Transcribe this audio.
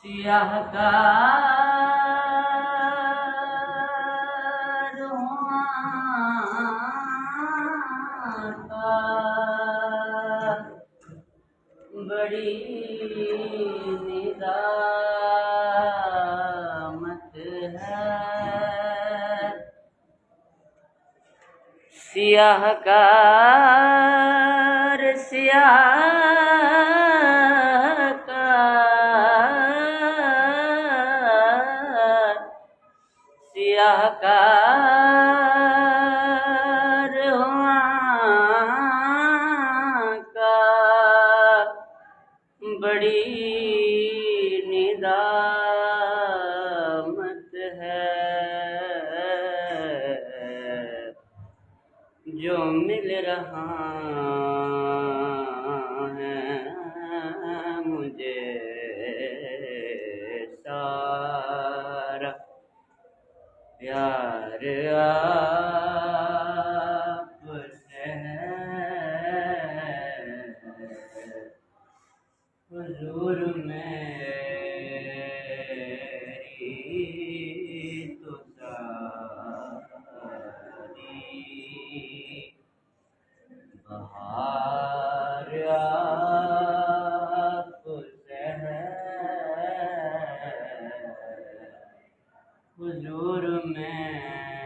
सियाह का बड़ी निदामत है। सियाह का सियाह का बड़ी निदामत है। जो मिल रहा है मुझे सारा प्यार आपसे है। हुजूर मेरी तो सारी बहार आपसे है। हुजूर मेरी